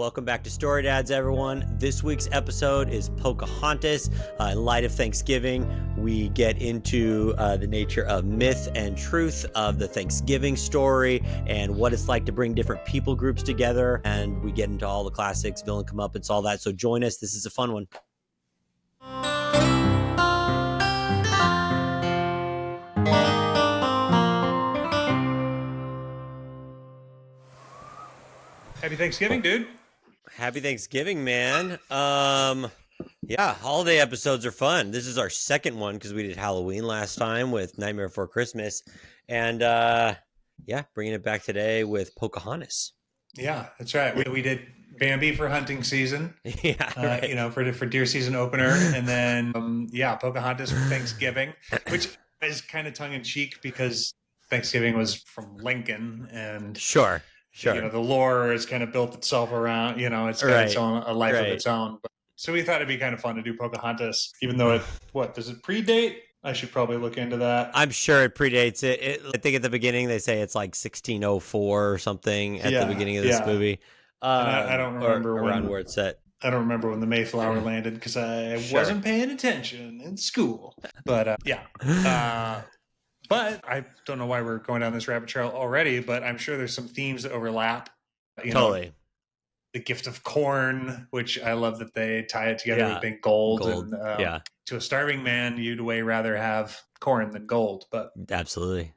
Welcome back to StoryDads, everyone. This week's episode is Pocahontas. In light of Thanksgiving, we get into the nature of myth and truth of the Thanksgiving story and what it's like to bring different people groups together. And we get into all the classics, villain comeuppance, all that. So join us. This is a fun one. Happy Thanksgiving, dude. Happy Thanksgiving, man. Yeah, holiday episodes are fun. This is our second one because we did Halloween last time with Nightmare Before Christmas. And yeah, bringing it back today with Pocahontas. Yeah, that's right. We did Bambi for hunting season. Yeah, right. You know, for deer season opener. And then, Pocahontas for Thanksgiving, which is kind of tongue in cheek because Thanksgiving was from Lincoln. And Sure. You know, the lore has kind of built itself around, it's got its own a life of its own. So we thought it'd be kind of fun to do Pocahontas, even though does it predate? I should probably look into that. I'm sure it predates it. I think at the beginning they say it's like 1604 or something at the beginning of this movie. I don't remember around where it's set. I don't remember when the Mayflower landed because I wasn't paying attention in school. But but I don't know why we're going down this rabbit trail already, but I'm sure there's some themes that overlap. Totally. The gift of corn, which I love that they tie it together with being gold. And, to a starving man, you'd way rather have corn than gold. But absolutely.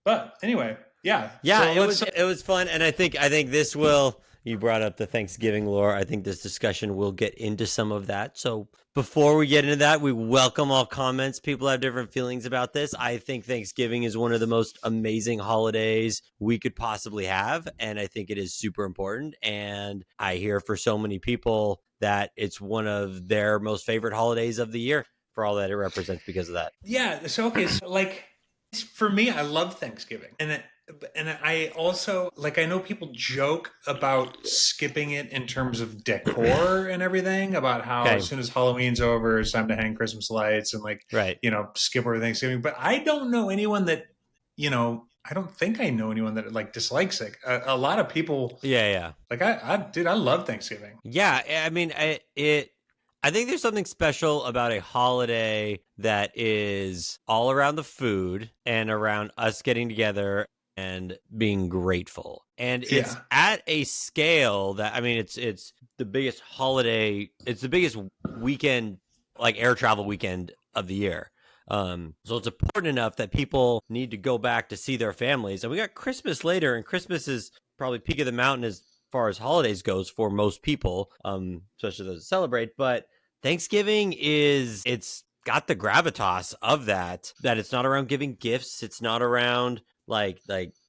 But anyway, yeah. So it was fun, and I think this will. You brought up the Thanksgiving lore. I think this discussion will get into some of that. So before we get into that, we welcome all comments. People have different feelings about this. I think Thanksgiving is one of the most amazing holidays we could possibly have. And I think it is super important. And I hear for so many people that it's one of their most favorite holidays of the year for all that it represents because of that. Yeah. So for me, I love Thanksgiving. And I also, I know people joke about skipping it in terms of decor and everything, about how as soon as Halloween's over, it's time to hang Christmas lights and skip over Thanksgiving. But I don't know anyone that, I don't think I know anyone that dislikes it. A lot of people. Yeah. I love Thanksgiving. Yeah. I mean, I think there's something special about a holiday that is all around the food and around us getting together and being grateful. And it's at a scale that, I mean, it's the biggest holiday, it's the biggest weekend, air travel weekend of the year. So it's important enough that people need to go back to see their families. And we got Christmas later, and Christmas is probably peak of the mountain as far as holidays goes for most people, especially those that celebrate. But Thanksgiving it's got the gravitas of that it's not around giving gifts. It's not around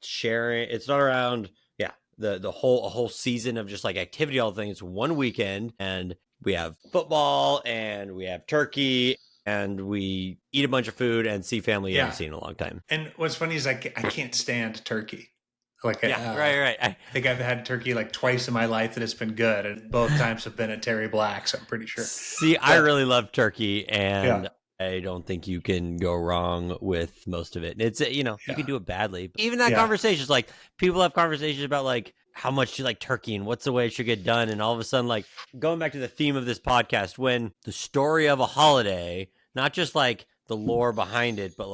sharing. It's not around the whole season of just activity, all things. One weekend, and we have football and we have turkey and we eat a bunch of food and see family you haven't seen in a long time. And what's funny is I can't stand turkey. Right. I think I've had turkey twice in my life that it's been good, and both times have been at Terry Black's, I'm pretty sure. I really love turkey, and I don't think you can go wrong with most of it. It's you can do it badly. But even that conversation is people have conversations about how much you like turkey and what's the way it should get done, and all of a sudden going back to the theme of this podcast, when the story of a holiday, not just the lore behind it, but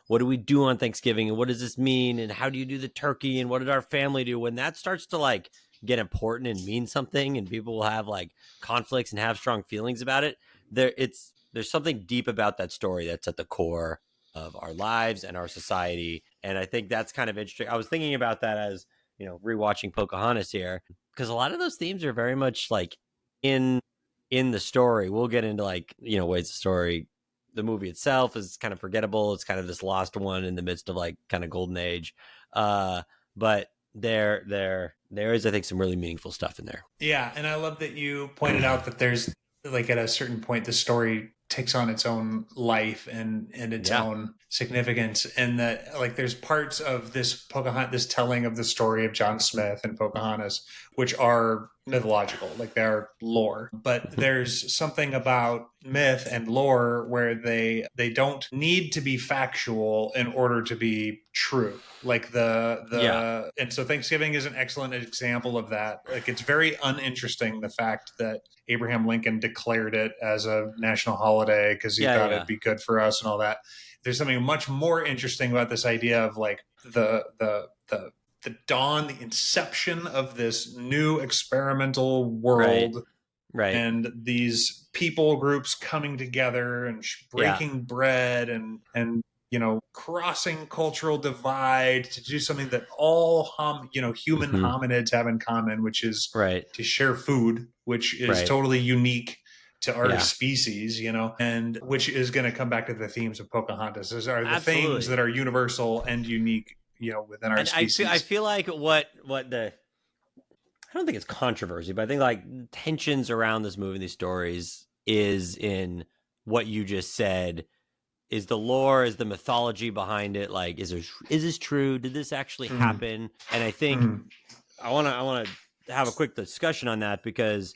what do we do on Thanksgiving and what does this mean and how do you do the turkey and what did our family do? When that starts to get important and mean something and people will have conflicts and have strong feelings about it, there's something deep about that story that's at the core of our lives and our society. And I think that's kind of interesting. I was thinking about that as, rewatching Pocahontas here, because a lot of those themes are very much in the story. We'll get into ways the story, the movie itself is kind of forgettable. It's kind of this lost one in the midst of kind of golden age. But there is, I think, some really meaningful stuff in there. Yeah. And I love that you pointed out that there's at a certain point, the story takes on its own life and its own significance, and that like there's parts of this telling of the story of John Smith and Pocahontas which are mythological, like they're lore, but there's something about myth and lore where they don't need to be factual in order to be true. Like and so Thanksgiving is an excellent example of that. Like it's very uninteresting, the fact that Abraham Lincoln declared it as a national holiday because he thought it'd be good for us and all that. There's something much more interesting about this idea of like the dawn, the inception of this new experimental world, right? And these people groups coming together and breaking bread and crossing cultural divide to do something that all human hominids have in common, which is to share food, which is totally unique to our species, and which is going to come back to the themes of Pocahontas. Those are the things that are universal and unique, within our species. I feel like what I don't think it's controversy, but I think like tensions around this movie, these stories, is in what you just said. Is the lore, is the mythology behind it? Like, is this true? Did this actually happen? And I think I want to have a quick discussion on that, because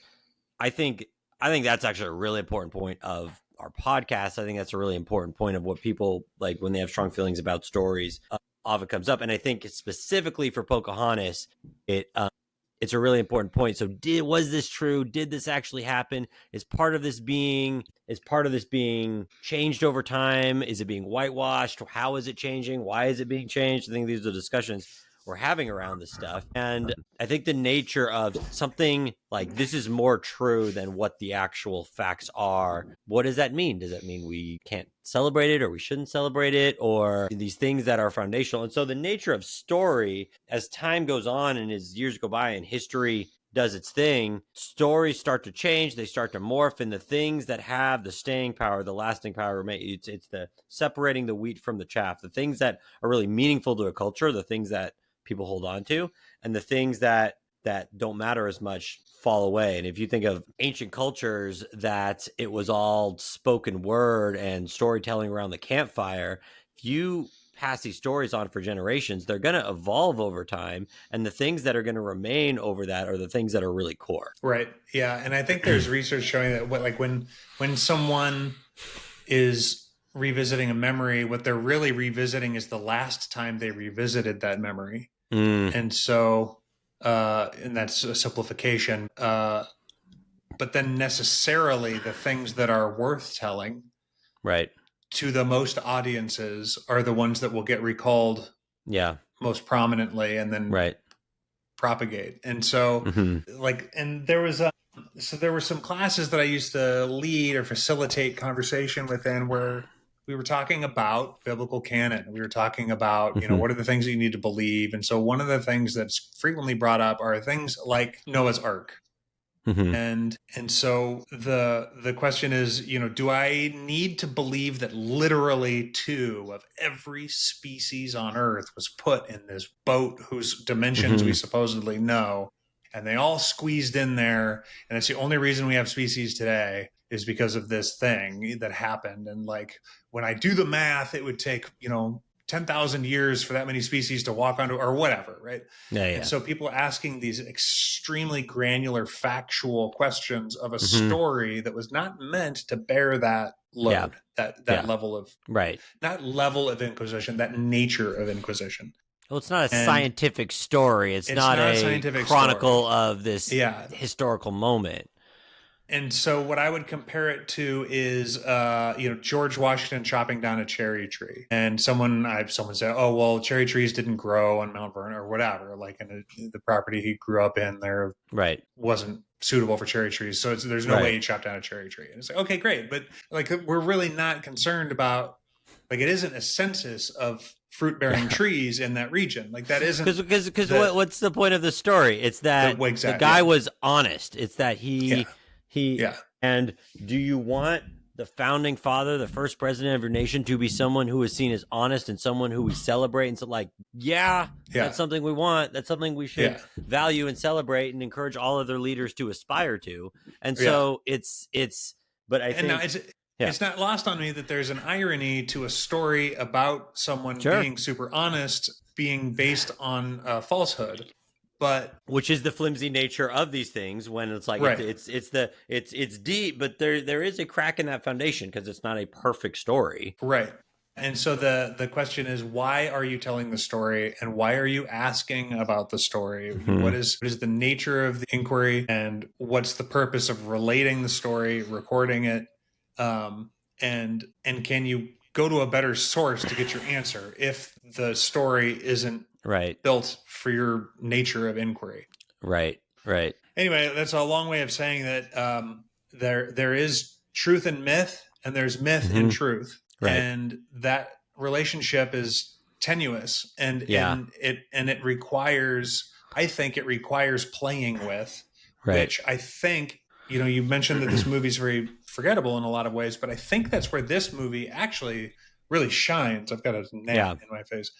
I think that's actually a really important point of our podcast. I think that's a really important point of what people like when they have strong feelings about stories. Often comes up, and I think specifically for Pocahontas, it's a really important point. So, was this true? Did this actually happen? Is part of this being changed over time? Is it being whitewashed? How is it changing? Why is it being changed? I think these are discussions we're having around this stuff. And I think the nature of something like this is more true than what the actual facts are. What does that mean? Does that mean we can't celebrate it, or we shouldn't celebrate it, or these things that are foundational? And so the nature of story, as time goes on and as years go by and history does its thing, stories start to change, they start to morph, and the things that have the staying power, the lasting power, it's the separating the wheat from the chaff, the things that are really meaningful to a culture, the things that people hold on to, and the things that don't matter as much fall away. And if you think of ancient cultures that it was all spoken word and storytelling around the campfire, if you pass these stories on for generations, they're going to evolve over time, and the things that are going to remain over that are the things that are really core. Right. Yeah. And I think there's research showing that when someone is revisiting a memory, what they're really revisiting is the last time they revisited that memory. And so, and that's a simplification. But then necessarily the things that are worth telling, right, to the most audiences are the ones that will get recalled most prominently and then propagate. And so and there was there were some classes that I used to lead or facilitate conversation within where we were talking about biblical canon. We were talking about, what are the things that you need to believe? And so one of the things that's frequently brought up are things like Noah's Ark. And so the question is, do I need to believe that literally 2 of every species on Earth was put in this boat whose dimensions we supposedly know, and they all squeezed in there, and it's the only reason we have species today is because of this thing that happened? And like, when I do the math, it would take, 10,000 years for that many species to walk onto, or whatever, right? And so people asking these extremely granular, factual questions of a story that was not meant to bear that load, that level of, not level of inquisition, that nature of inquisition. Well, it's not a scientific story. It's not a scientific chronicle of this historical moment. And so what I would compare it to is, George Washington chopping down a cherry tree, and someone said, "Oh, well, cherry trees didn't grow on Mount Vernon or whatever. Like in the property he grew up in, there wasn't suitable for cherry trees, so there's no way he chopped down a cherry tree." And it's like, okay, great, but like we're really not concerned about, like, it isn't a census of fruit-bearing trees in that region. Like that isn't because what's the point of the story? It's that the guy was honest. It's that he. And do you want the founding father, the first president of your nation, to be someone who is seen as honest and someone who we celebrate? And so, like, that's something we want. That's something we should value and celebrate and encourage all other leaders to aspire to. And so but I think It's not lost on me that there's an irony to a story about someone being super honest, being based on falsehood. But which is the flimsy nature of these things, when it's like it's deep, but there is a crack in that foundation because it's not a perfect story. Right. And so the question is, why are you telling the story, and why are you asking about the story? What is the nature of the inquiry, and what's the purpose of relating the story, recording it? And can you go to a better source to get your answer if the story isn't built for your nature of inquiry? Right. Anyway, that's a long way of saying that there is truth in myth, and there's myth in truth. Right. And that relationship is tenuous, and it requires, I think it requires playing with, which I think, you mentioned that this movie's very forgettable in a lot of ways, but I think that's where this movie actually really shines. I've got a gnat in my face.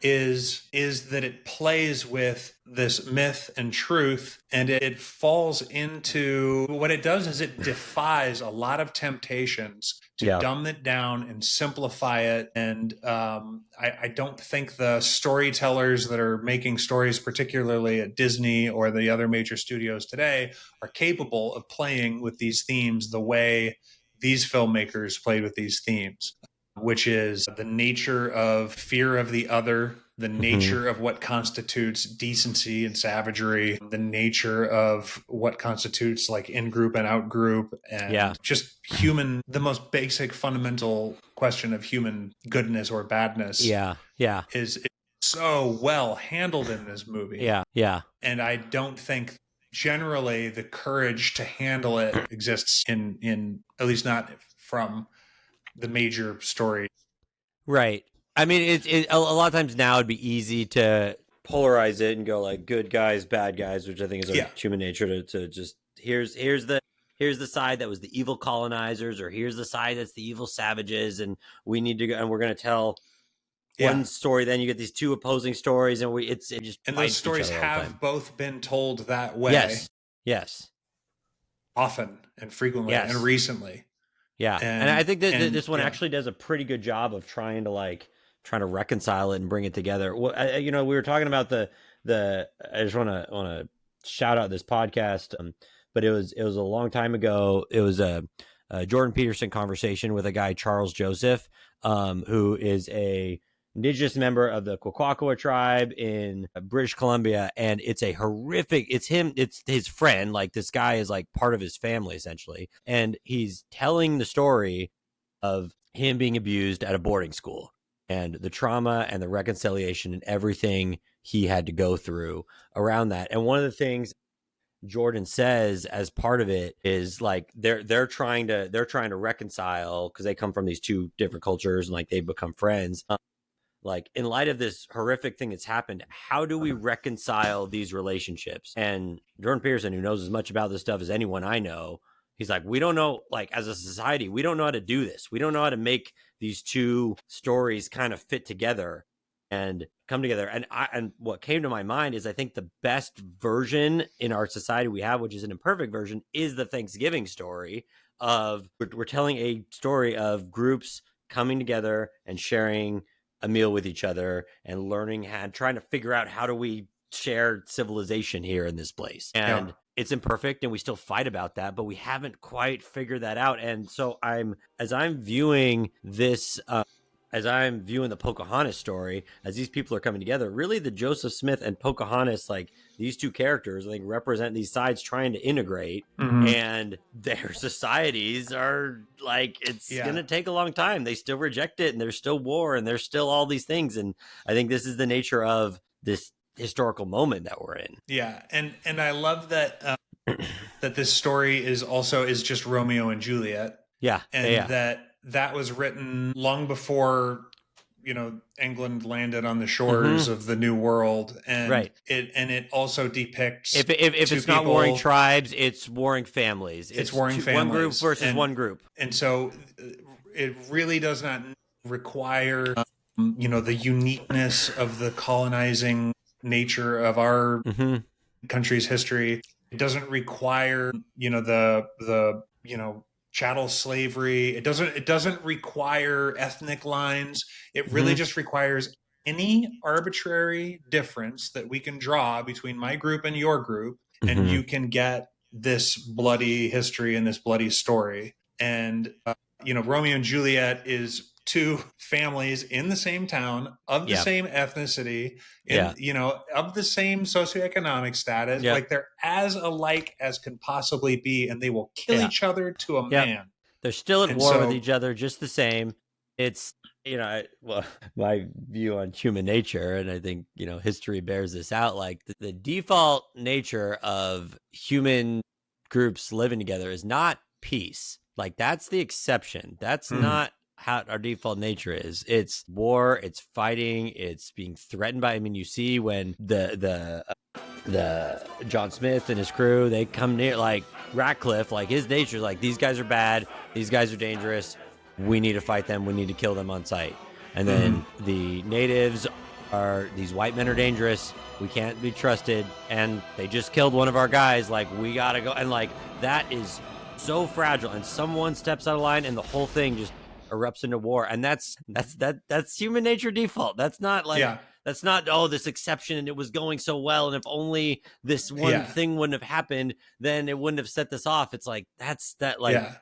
Is that it plays with this myth and truth, and it falls into, what it does is it defies a lot of temptations to dumb it down and simplify it. And I don't think the storytellers that are making stories, particularly at Disney or the other major studios today, are capable of playing with these themes the way these filmmakers played with these themes, which is the nature of fear of the other, the nature of what constitutes decency and savagery, the nature of what constitutes like in-group and out-group, and just human, the most basic fundamental question of human goodness or badness is so well handled in this movie. And I don't think generally the courage to handle it exists in at least not from the major story. Right. I mean, a lot of times now it'd be easy to polarize it and go like good guys, bad guys, which I think is our human nature to just here's the side that was the evil colonizers, or here's the side that's the evil savages, and we need to go, and we're going to tell one story. Then you get these two opposing stories, and those stories have both been told that way. Yes. Often and frequently and recently. Yeah. And I think that this one actually does a pretty good job of trying to reconcile it and bring it together. Well, we were talking about the I just want to shout out this podcast, but it was a long time ago. It was a Jordan Peterson conversation with a guy, Charles Joseph, who is a indigenous member of the Kwakwakwa tribe in British Columbia. And it's a horrific, it's his friend, like this guy is like part of his family essentially. And he's telling the story of him being abused at a boarding school and the trauma and the reconciliation and everything he had to go through around that. And one of the things Jordan says as part of it is like they're trying to reconcile, because they come from these two different cultures and like they become friends. Like, in light of this horrific thing that's happened, how do we reconcile these relationships? And Jordan Peterson, who knows as much about this stuff as anyone I know, he's like, we don't know, like, as a society, we don't know how to do this. We don't know how to make these two stories kind of fit together and come together. And what came to my mind is I think the best version in our society we have, which is an imperfect version, is the Thanksgiving story of we're telling a story of groups coming together and sharing a meal with each other and trying to figure out how do we share civilization here in this place. And it's imperfect and we still fight about that, but we haven't quite figured that out. And so as I'm viewing the Pocahontas story, as these people are coming together, really the Joseph Smith and Pocahontas, like these two characters, I think represent these sides trying to integrate, and their societies are like, it's going to take a long time. They still reject it, and there's still war, and there's still all these things. And I think this is the nature of this historical moment that we're in. Yeah. And I love that, that this story is just Romeo and Juliet. Yeah. And that was written long before, England landed on the shores of the New World, and it also depicts if it's not warring tribes, it's warring families. It's warring families. One group versus one group, and so it really does not require the uniqueness of the colonizing nature of our country's history. It doesn't require the chattel slavery. It doesn't require ethnic lines. It really just requires any arbitrary difference that we can draw between my group and your group, and you can get this bloody history and this bloody story. And Romeo and Juliet is two families in the same town of the same ethnicity, of the same socioeconomic status. Like they're as alike as can possibly be, and they will kill each other to a man. They're still at war with each other, just the same. It's my view on human nature, and I think history bears this out. Like the default nature of human groups living together is not peace. Like that's the exception. That's not how our default nature is. It's war, it's fighting, it's being threatened by. I mean, you see when the John Smith and his crew, they come near, like Ratcliffe, like his nature is like, these guys are bad, these guys are dangerous, we need to fight them, we need to kill them on sight. And then the natives are, these white men are dangerous, we can't be trusted, and they just killed one of our guys, like we gotta go. And like that is so fragile, and someone steps out of line and the whole thing just erupts into war. And that's human nature default. That's not like that's not this exception and it was going so well, and if only this one thing wouldn't have happened, then it wouldn't have set this off. It's like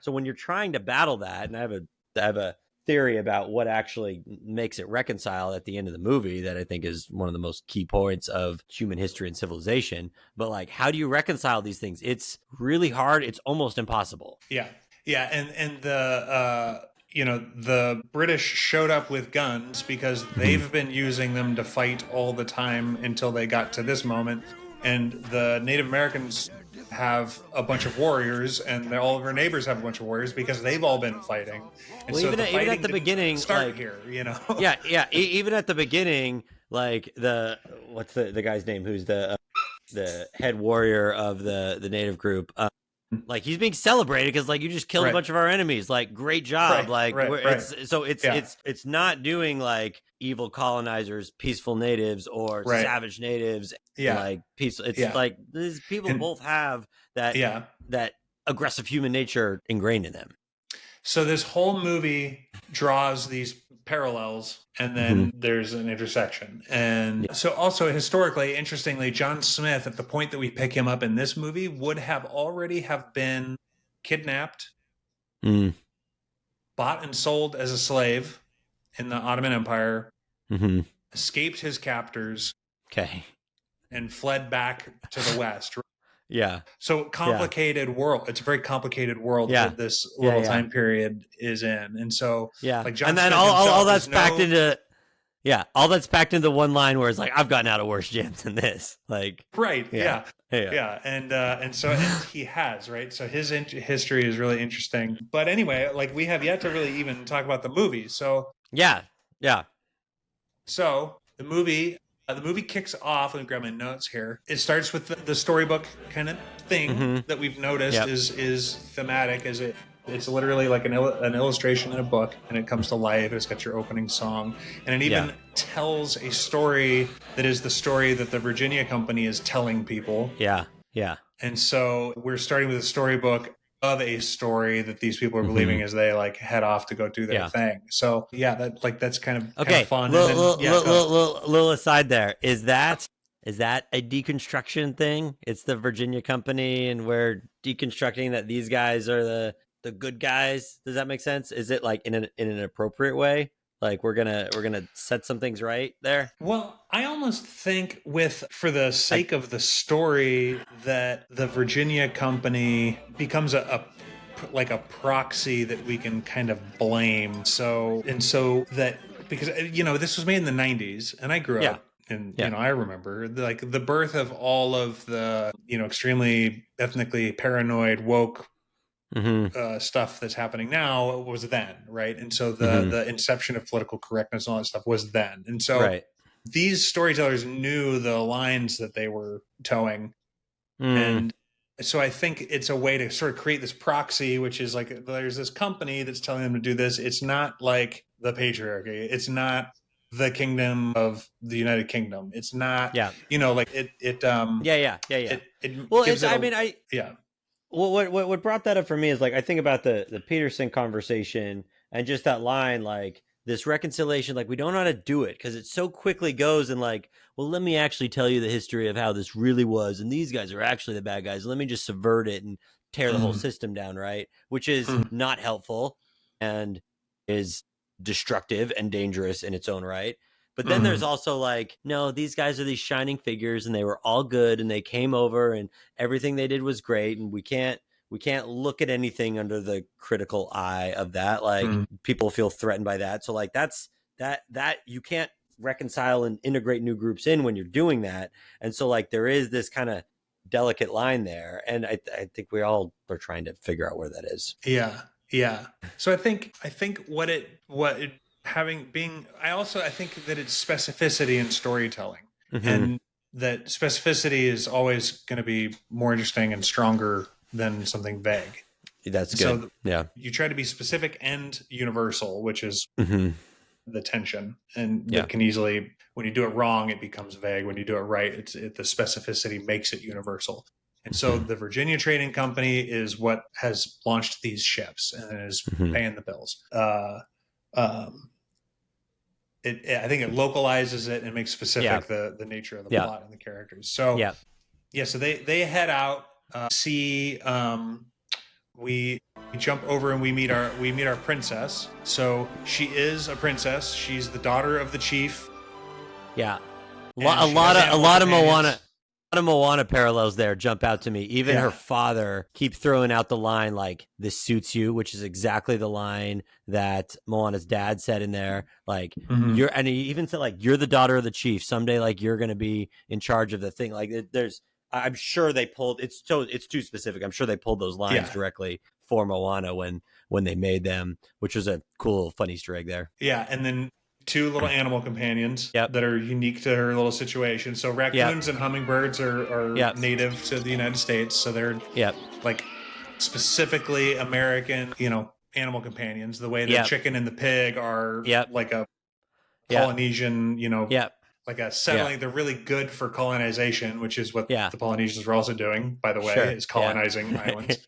so when you're trying to battle that, and I have a theory about what actually makes it reconcile at the end of the movie that I think is one of the most key points of human history and civilization. But like, how do you reconcile these things? It's really hard. It's almost impossible. And the British showed up with guns because they've been using them to fight all the time until they got to this moment. And the Native Americans have a bunch of warriors, and all of our neighbors have a bunch of warriors because they've all been fighting. And so even at the beginning, start here, even at the beginning, like what's the guy's name who's the head warrior of the native group? Like he's being celebrated because like you just killed a bunch of our enemies. Like great job. It's not doing like evil colonizers, peaceful natives, or savage natives. Like peaceful. It's like these people both have that aggressive human nature ingrained in them. So this whole movie draws these parallels, and then there's an intersection. And so also historically, interestingly, John Smith, at the point that we pick him up in this movie, would have already have been kidnapped, bought and sold as a slave in the Ottoman Empire, escaped his captors, and fled back to the West. So complicated world. It's a very complicated world that this little time period is in. And so like John and then Smith all that's packed into all that's packed into one line where it's like, I've gotten out of worse jams than this. Like and so he has, right? So his history is really interesting. But anyway, like we have yet to really even talk about the movie. So so the movie kicks off. Let me grab my notes here. It starts with the storybook kind of thing that we've noticed is thematic. It's literally like an illustration in a book, and it comes to life. It's got your opening song, and it even tells a story that is the story that the Virginia Company is telling people. And so we're starting with a storybook of a story that these people are believing as they like head off to go do their thing. So that's kind of fun. Little aside there. Is that a deconstruction thing? It's the Virginia Company, and we're deconstructing that these guys are the good guys. Does that make sense? Is it like in an appropriate way? Like we're gonna set some things right there? Well, I almost think for the sake of the story, that the Virginia Company becomes a proxy that we can kind of blame. So that, because this was made in the 90s, and I grew up. And I remember like the birth of all of the extremely ethnically paranoid woke stuff that's happening now was then, right? And so the inception of political correctness and all that stuff was then. And so these storytellers knew the lines that they were towing. And so I think it's a way to sort of create this proxy, which is like, there's this company that's telling them to do this. It's not like the patriarchy. It's not the kingdom of the United Kingdom. It's not, like it. Well, what brought that up for me is like I think about the Peterson conversation and just that line, like this reconciliation, like we don't know how to do it because it so quickly goes and like, well, let me actually tell you the history of how this really was, and these guys are actually the bad guys. Let me just subvert it and tear the whole system down, right? Which is not helpful and is destructive and dangerous in its own right. But then there's also like, no, these guys are these shining figures and they were all good and they came over and everything they did was great. And we can't look at anything under the critical eye of that. Like people feel threatened by that. So like that's that you can't reconcile and integrate new groups in when you're doing that. And so like there is this kind of delicate line there. And I think we all are trying to figure out where that is. Yeah. Yeah. So I think I think I think that it's specificity in storytelling, and that specificity is always going to be more interesting and stronger than something vague. That's good. So yeah, you try to be specific and universal, which is the tension, and that can easily, when you do it wrong, it becomes vague. When you do it right, the specificity makes it universal. And so the Virginia Trading Company is what has launched these ships and is paying the bills. I think it localizes it and makes specific the nature of the plot and the characters. So so they head out. We jump over and we meet our princess. So she is a princess. She's the daughter of the chief. Yeah, a lot of Moana parallels there jump out to me. Even her father keep throwing out the line like "this suits you," which is exactly the line that Moana's dad said in there. Like and he even said like you're the daughter of the chief. Someday like you're going to be in charge of the thing. Like I'm sure they pulled it's too specific. I'm sure they pulled those lines directly for Moana when they made them, which was a cool fun Easter egg there. Yeah, and then 2 little animal companions that are unique to her little situation. So raccoons and hummingbirds are native to the United States. So they're like specifically American, animal companions. The way the chicken and the pig are like a Polynesian, like a settling. They're really good for colonization, which is what the Polynesians were also doing, by the way, is colonizing islands.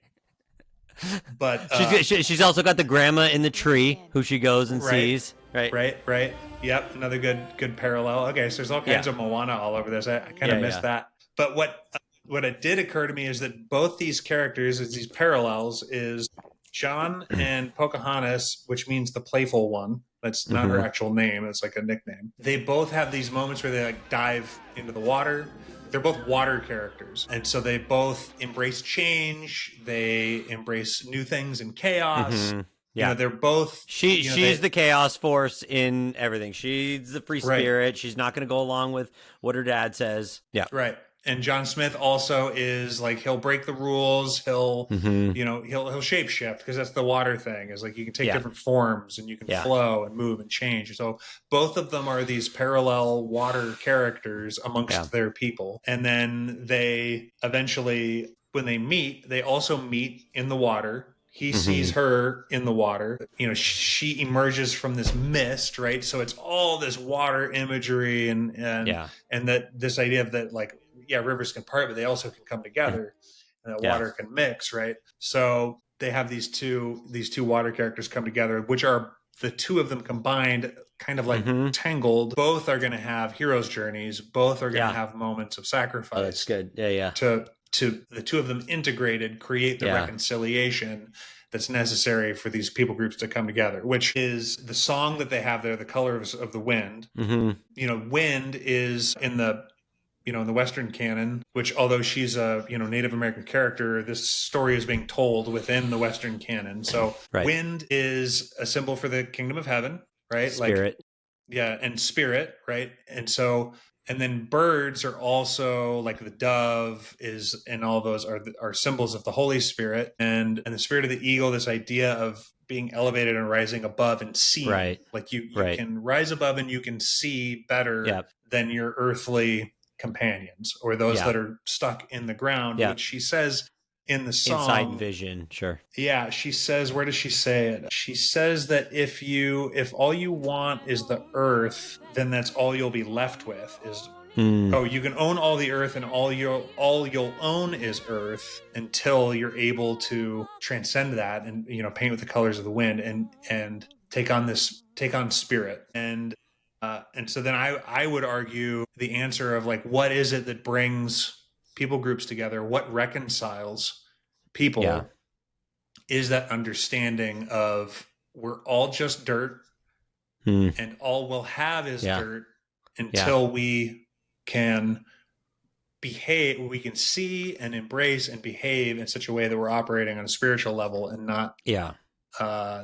But she's also got the grandma in the tree who she goes and sees. Right. Yep, another good parallel. Okay, so there's all kinds of Moana all over this. I kind of missed that. But what it did occur to me is that both these characters, these parallels, is John and Pocahontas, which means the playful one. That's not her actual name. It's like a nickname. They both have these moments where they like dive into the water. They're both water characters. And so they both embrace change. They embrace new things and chaos. Yeah, they're both. She's the chaos force in everything. She's the free spirit. She's not going to go along with what her dad says. Yeah, right. And John Smith also is like he'll break the rules. He'll he'll shapeshift because that's the water thing. Is like you can take different forms and you can flow and move and change. So both of them are these parallel water characters amongst their people. And then they eventually, when they meet, they also meet in the water. He sees her in the water. She emerges from this mist, right? So it's all this water imagery and that this idea of that, like, rivers can part, but they also can come together, and that water can mix, right? So they have these two water characters come together, which are the 2 of them combined, kind of like tangled. Both are going to have hero's journeys. Both are going to have moments of sacrifice. Oh, that's good. Yeah. To the 2 of them integrated create the reconciliation that's necessary for these people groups to come together, which is the song that they have there, The Colors of the Wind. Wind is in the in the Western canon, which although she's a Native American character, this story is being told within the Western canon. So wind is a symbol for the kingdom of heaven, right? Spirit. And spirit, right? And then birds are also like the dove is, and all those are symbols of the Holy Spirit, and the spirit of the eagle. This idea of being elevated and rising above and seeing, like you can rise above and you can see better than your earthly companions or those that are stuck in the ground. Which she says in the song, insight and vision. Sure. Yeah, she says, where does she say it? She says that if all you want is the earth, then that's all you'll be left with Oh, you can own all the earth, and all you'll own is earth until you're able to transcend that and paint with the colors of the wind and take on spirit. And so then I would argue the answer of like, what is it that brings people groups together? What reconciles people is that understanding of we're all just dirt, and all we'll have is dirt until we can behave, we can see and embrace and behave in such a way that we're operating on a spiritual level and not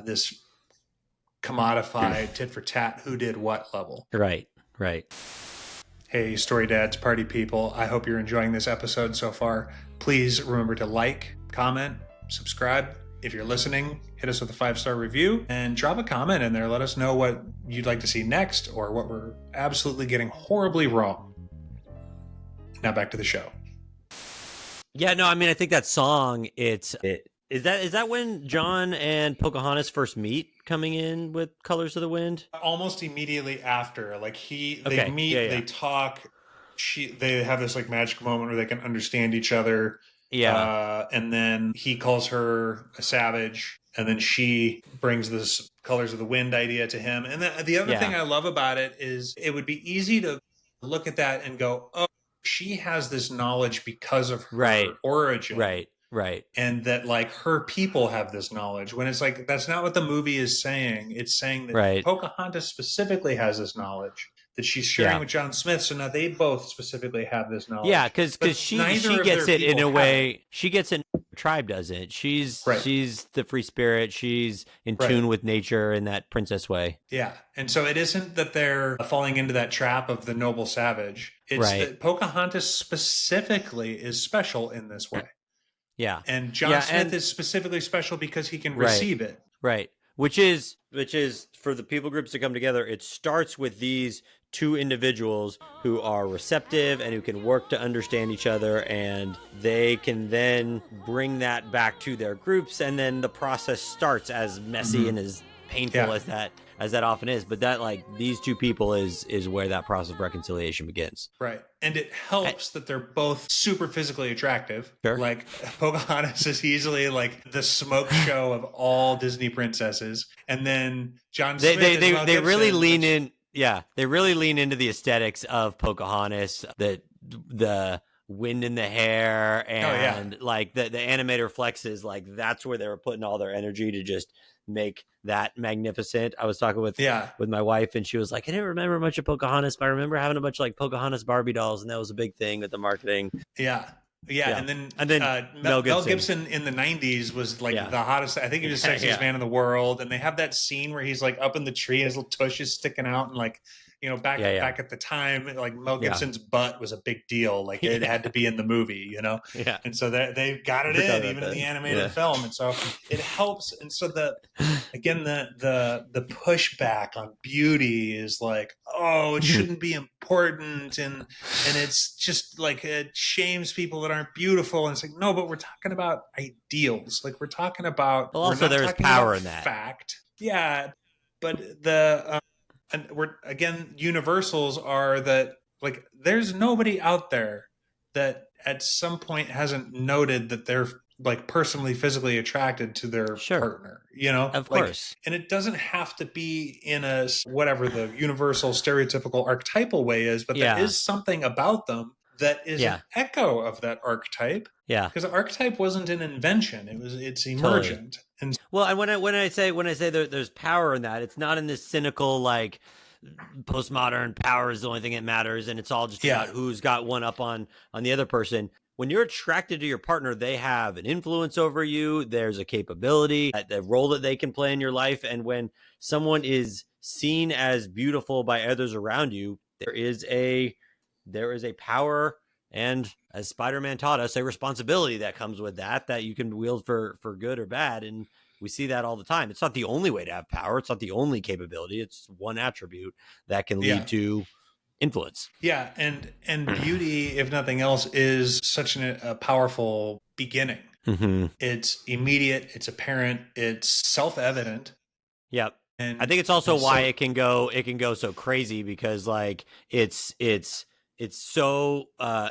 this commodified tit for tat who did what level. Right. Hey, Story Dads, party people, I hope you're enjoying this episode so far. Please remember to like, comment, subscribe. If you're listening, hit us with a 5-star review and drop a comment in there. Let us know what you'd like to see next or what we're absolutely getting horribly wrong. Now back to the show. Yeah, no, I mean, I think that song, is that when John and Pocahontas first meet, coming in with Colors of the Wind? Almost immediately after. Like they meet, they talk, they have this like magic moment where they can understand each other. Yeah. And then he calls her a savage, and then she brings this Colors of the Wind idea to him. And then the other thing I love about it is it would be easy to look at that and go, oh, she has this knowledge because of her origin. Right. And that like her people have this knowledge, when it's like, that's not what the movie is saying. It's saying that Pocahontas specifically has this knowledge that she's sharing with John Smith. So now they both specifically have this knowledge. Yeah, because she gets it in a way. She gets it. Tribe doesn't. She's the free spirit. She's in tune with nature in that princess way. Yeah, and so it isn't that they're falling into that trap of the noble savage. It's that Pocahontas specifically is special in this way. Yeah, and John Smith is specifically special because he can receive it. Right, which is for the people groups to come together. It starts with these two individuals who are receptive and who can work to understand each other, and they can then bring that back to their groups, and then the process starts, as messy and as painful as that often is. But that, like, these two people is where that process of reconciliation begins. Right. And it helps that they're both super physically attractive. Sure. Like, Pocahontas is easily like the smoke show of all Disney princesses, and then John Smith they really lean in. Yeah, they really lean into the aesthetics of Pocahontas, the wind in the hair, and like the animator flexes, like that's where they were putting all their energy to just make that magnificent. I was talking with my wife, and she was like, I didn't remember much of Pocahontas, but I remember having a bunch of like Pocahontas Barbie dolls, and that was a big thing with the marketing. Yeah. And then Mel Gibson in the 90s was like the hottest. I think he was the sexiest man in the world. And they have that scene where he's like up in the tree, his little tush is sticking out, and like, back at the time, like Mel Gibson's butt was a big deal. Like it had to be in the movie, Yeah. And so they got it in even in the animated film. And so it helps. And so the pushback on beauty is like, oh, it shouldn't be important. And it's just like, it shames people that aren't beautiful. And it's like, no, but we're talking about ideals. Like we're talking about, also there's power in that fact. Yeah. But and universals are that, like, there's nobody out there that at some point hasn't noted that they're like personally, physically attracted to their partner, Of course. And it doesn't have to be in a, whatever the universal stereotypical archetypal way is, but there is something about them that is an echo of that archetype. Yeah. Because the archetype wasn't an invention. It's emergent. Totally. And when I say there's power in that, it's not in this cynical, like, postmodern power is the only thing that matters, and it's all just about who's got one up on the other person. When you're attracted to your partner, they have an influence over you. There's a capability, the role that they can play in your life. And when someone is seen as beautiful by others around you, there is a power, and as Spider-Man taught us, a responsibility that comes with that you can wield for good or bad. And we see that all the time. It's not the only way to have power. It's not the only capability. It's one attribute that can lead to influence. Yeah. And beauty, if nothing else, is such a powerful beginning. Mm-hmm. It's immediate. It's apparent. It's self-evident. Yep. And I think it's also why it can go so crazy, because like it's it's so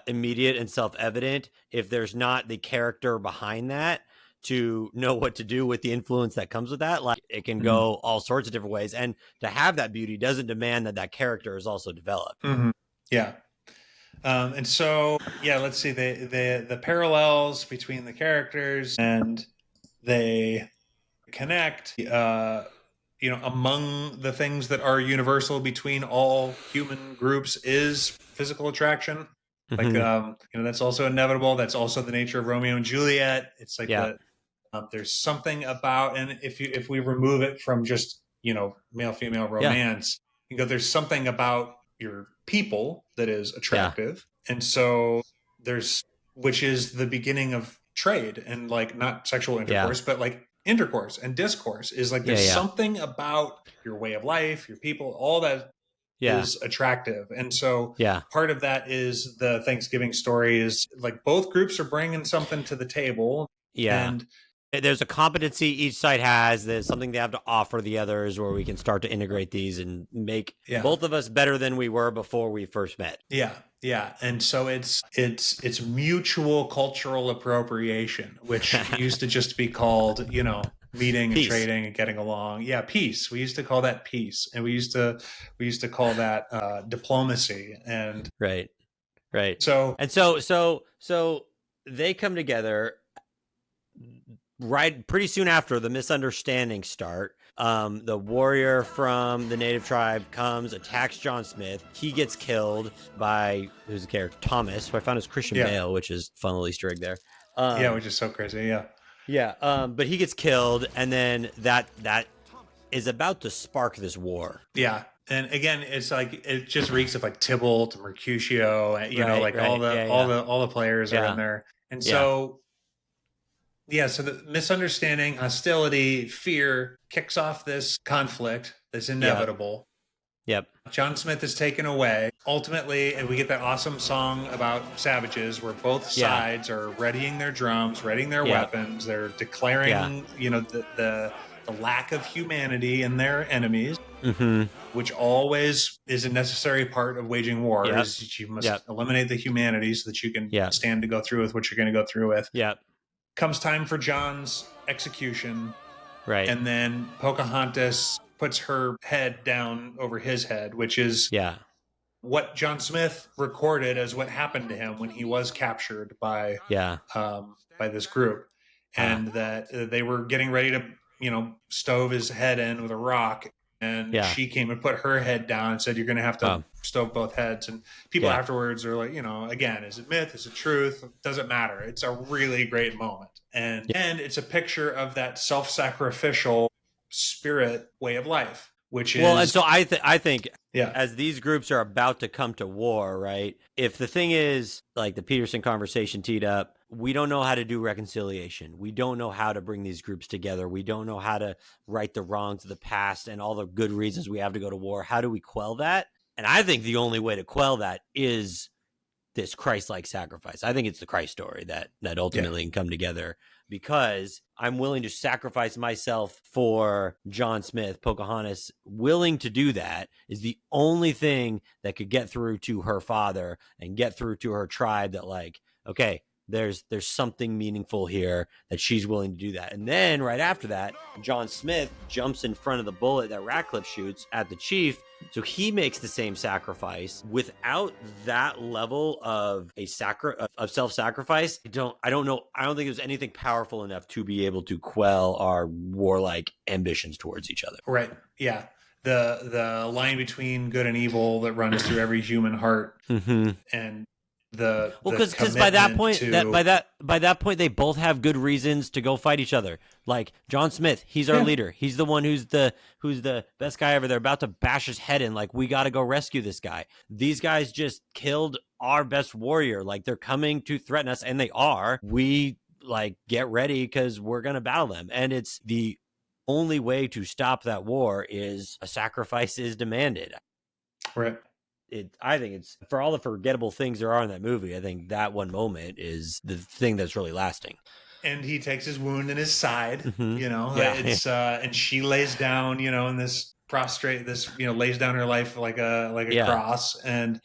immediate and self-evident if there's not the character behind that to know what to do with the influence that comes with that. Like, it can go all sorts of different ways, and to have that beauty doesn't demand that that character is also developed. Yeah. And so, yeah, let's see the parallels between the characters, and they connect. Among the things that are universal between all human groups is physical attraction. Like, that's also inevitable. That's also the nature of Romeo and Juliet. It's like there's something about, and if we remove it from just male female romance, you go, there's something about your people that is attractive, and so which is the beginning of trade, and like not sexual intercourse, but like intercourse and discourse is like there's something about your way of life, your people, all that is attractive. And so part of that is the Thanksgiving story is like both groups are bringing something to the table. And there's a competency each side has. There's something they have to offer the others, where we can start to integrate these and make both of us better than we were before we first met. Yeah. And so it's mutual cultural appropriation, which used to just be called, meeting and trading and getting along. Yeah, peace. We used to call that peace, and we used to call that diplomacy. And right. So they come together right pretty soon after the misunderstandings start. The warrior from the native tribe comes, attacks John Smith. He gets killed by, who's the character? Thomas, who I found as Christian Bale, which is fun little Easter egg there. Which is so crazy. But he gets killed, and then that is about to spark this war. And again, it's like it just reeks of like Tybalt, Mercutio, all the players are in there. And so so the misunderstanding, hostility, fear kicks off this conflict that's inevitable. John Smith is taken away. Ultimately, and we get that awesome song about savages where both sides are readying their drums, readying their weapons. They're declaring, the lack of humanity in their enemies, which always is a necessary part of waging war. Is you must eliminate the humanity so that you can stand to go through with what you're going to go through with. Comes time for John's execution. And then Pocahontas puts her head down over his head, which is what John Smith recorded as what happened to him when he was captured by this group. And that they were getting ready to, stove his head in with a rock. And she came and put her head down and said, "You're going to have to stove both heads." And people afterwards are like, again, is it myth? Is it truth? Doesn't matter. It's a really great moment. And it's a picture of that self-sacrificial spirit way of life, which is... Well, and so I think as these groups are about to come to war, right? If the thing is, like the Peterson conversation teed up, we don't know how to do reconciliation. We don't know how to bring these groups together. We don't know how to right the wrongs of the past and all the good reasons we have to go to war. How do we quell that? And I think the only way to quell that is this Christ-like sacrifice. I think it's the Christ story that ultimately can come together, because I'm willing to sacrifice myself for John Smith. Pocahontas willing to do that is the only thing that could get through to her father and get through to her tribe that, like, okay, there's something meaningful here, that she's willing to do that. And then right after that, John Smith jumps in front of the bullet that Ratcliffe shoots at the chief. So he makes the same sacrifice. Without that level of of self-sacrifice, I don't know. I don't think there's anything powerful enough to be able to quell our warlike ambitions towards each other. Right. Yeah. The line between good and evil that runs through every human heart, and because by that point they both have good reasons to go fight each other. Like John Smith, he's our leader. He's the one who's the best guy ever. They're about to bash his head in. Like, we got to go rescue this guy. These guys just killed our best warrior. Like, they're coming to threaten us, and they are. We get ready because we're gonna battle them. And it's the only way to stop that war is a sacrifice is demanded. Right. I think it's, for all the forgettable things there are in that movie, I think that one moment is the thing that's really lasting. And he takes his wound in his side, and she lays down, in this prostrate, lays down her life like a cross. And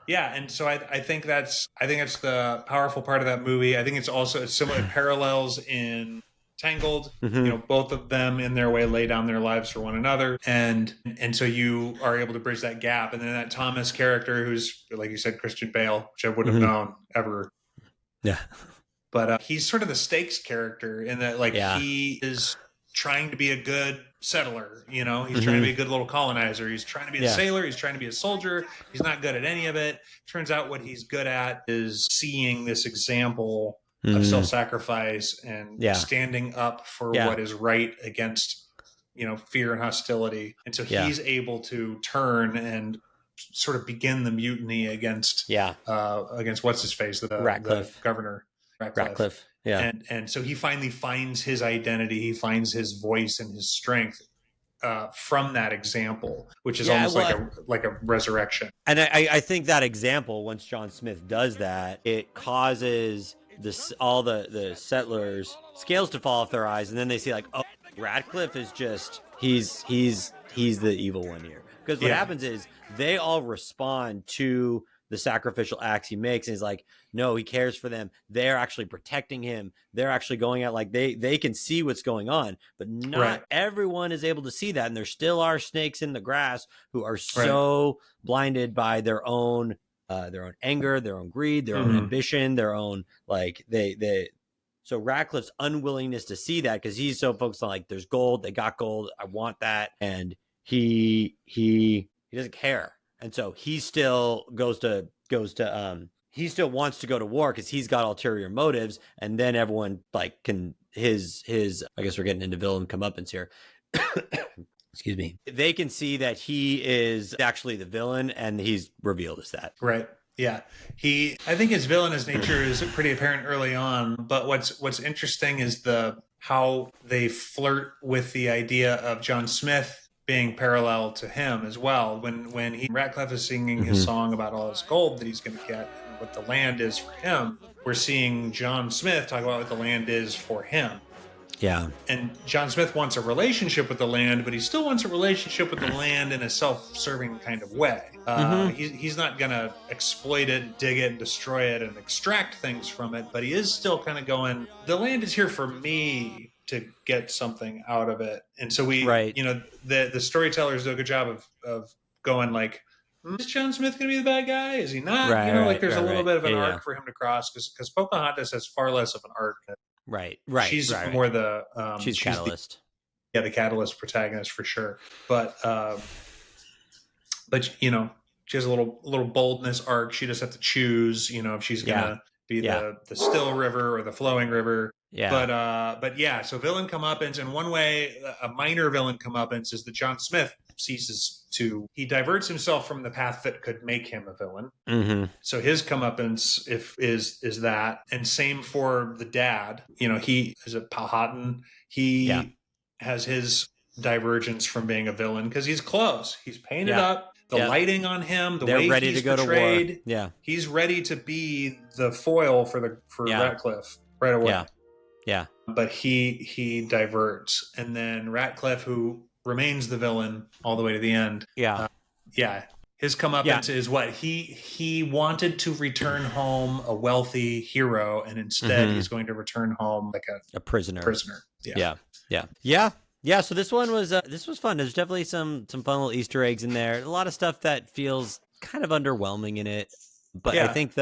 Yeah, and so I think that's the powerful part of that movie. I think it's similar parallels in Tangled. You know, both of them in their way lay down their lives for one another, and so you are able to bridge that gap. And then that Thomas character, who's like you said, Christian Bale, which I wouldn't have known ever. Yeah, But he's sort of the stakes character in that, like, he is trying to be a good settler. You know, he's trying to be a good little colonizer. He's trying to be a sailor. He's trying to be a soldier. He's not good at any of it. Turns out what he's good at is seeing this example of self-sacrifice and standing up for what is right against, you know, fear and hostility. And so he's able to turn and sort of begin the mutiny against what's his face, the governor. Ratcliffe. Yeah. And so he finally finds his identity. He finds his voice and his strength from that example, which is almost like a resurrection. And I think that example, once John Smith does that, it causes all the settlers scales to fall off their eyes, and then they see like, oh, Ratcliffe is just he's the evil one here. Because what happens is they all respond to the sacrificial acts he makes, and he's like, no, he cares for them. They're actually protecting him. They're actually going out, like they can see what's going on, but not everyone is able to see that. And there still are snakes in the grass who are so blinded by their own anger, their own greed, their own ambition, their own, like so Ratcliffe's unwillingness to see that, because he's so focused on, like, there's gold, they got gold, I want that, and he doesn't care. And so he still he still wants to go to war because he's got ulterior motives. And then everyone, like, can his I guess we're getting into villain comeuppance here. Excuse me. They can see that he is actually the villain, and he's revealed as that. Right. Yeah. I think his villainous nature is pretty apparent early on, but what's interesting is how they flirt with the idea of John Smith being parallel to him as well. When Ratcliffe is singing his song about all his gold that he's going to get and what the land is for him, we're seeing John Smith talk about what the land is for him. Yeah. And John Smith wants a relationship with the land, but he still wants a relationship with the land in a self-serving kind of way. He's not going to exploit it, dig it, and destroy it, and extract things from it, but he is still kind of going, the land is here for me to get something out of it. And so you know, the storytellers do a good job of going, like, is John Smith going to be the bad guy? Is he not? There's a little bit of an arc for him to cross, because Pocahontas has far less of an arc. Right. She's more the she's catalyst. The catalyst protagonist for sure. But you know, she has a little boldness arc. She just has to choose, you know, if she's gonna be the still river or the flowing river. Yeah. But yeah, so villain comeuppance, in one way, a minor villain comeuppance is that John Smith he diverts himself from the path that could make him a villain. So his comeuppance is that, and same for the dad. You know, he is a Powhatan. He has his divergence from being a villain because he's close. He's painted up. The lighting on him, the way he's portrayed. To war. Yeah, he's ready to be the foil for Ratcliffe right away. Yeah. But he diverts, and then Ratcliffe, who remains the villain all the way to the end. His comeuppance is what he wanted to return home a wealthy hero, and instead he's going to return home like a prisoner. Yeah. So this one was fun. There's definitely some fun little Easter eggs in there. A lot of stuff that feels kind of underwhelming in it. But I think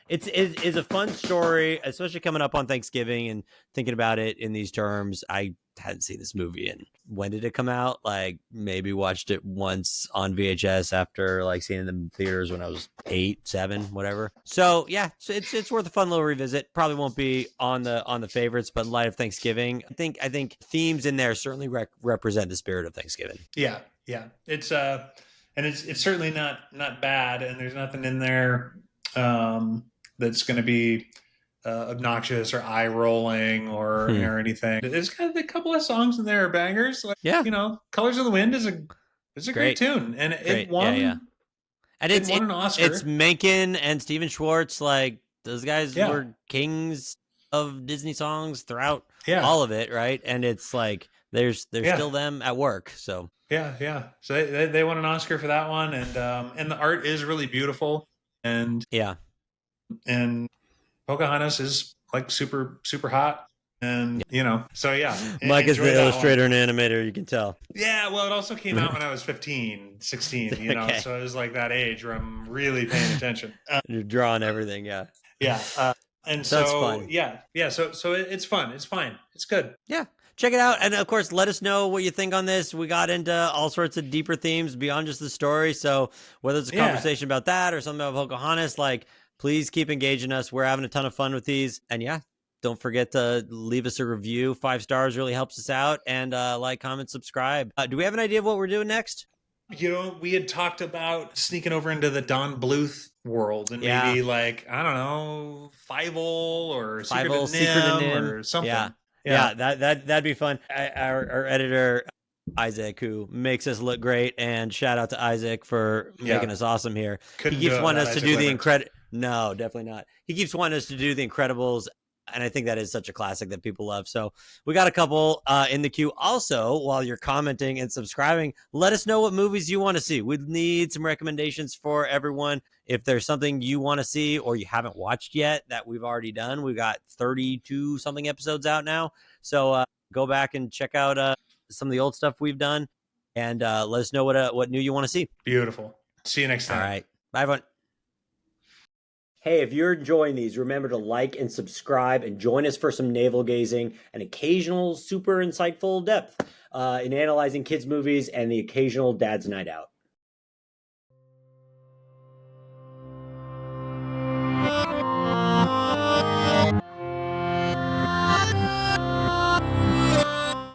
it's a fun story, especially coming up on Thanksgiving and thinking about it in these terms. I hadn't seen this movie, and when did it come out? Like, maybe watched it once on VHS after, like, seeing it in theaters when I was 8, 7, whatever. So yeah, it's worth a fun little revisit. Probably won't be on the favorites, but in light of Thanksgiving, I think themes in there certainly represent the spirit of Thanksgiving. Yeah. It's certainly not bad, and there's nothing in there that's going to be obnoxious or eye rolling or anything. There's kind of a couple of songs in there are bangers. Like, you know, "Colors of the Wind" is a great tune, and it won. And it won an Oscar. It's Menken and Stephen Schwartz. Like, those guys were kings of Disney songs throughout all of it, right? And it's like there's still them at work. So yeah. So they won an Oscar for that one, and the art is really beautiful. and and Pocahontas is like super hot. And so Mike is the illustrator and animator, you can tell. Yeah, well, it also came out when I was 15, 16, Okay. So it was like that age where I'm really paying attention. You're drawing everything, and so that's so fun. So it's fun. It's fine. It's good. Yeah. Check it out. And of course, let us know what you think on this. We got into all sorts of deeper themes beyond just the story. So whether it's a conversation about that or something about Pocahontas, like, please keep engaging us. We're having a ton of fun with these. And don't forget to leave us a review. 5 stars really helps us out. And like, comment, subscribe. Do we have an idea of what we're doing next? We had talked about sneaking over into the Don Bluth world and maybe like, I don't know, Fievel or Secret of Nim or something. Yeah, that'd be fun. Our editor, Isaac, who makes us look great, and shout out to Isaac for making us awesome here. He keeps wanting us to do the No, definitely not. He keeps wanting us to do the Incredibles, and I think that is such a classic that people love. So we got a couple in the queue. Also, while you're commenting and subscribing, let us know what movies you want to see. We need some recommendations for everyone. If there's something you want to see or you haven't watched yet that we've already done, we've got 32 something episodes out now. So go back and check out some of the old stuff we've done, and let us know what new you want to see. Beautiful. See you next time. All right. Bye, everyone. Hey, if you're enjoying these, remember to like and subscribe and join us for some navel gazing and occasional super insightful depth in analyzing kids' movies and the occasional dad's night out.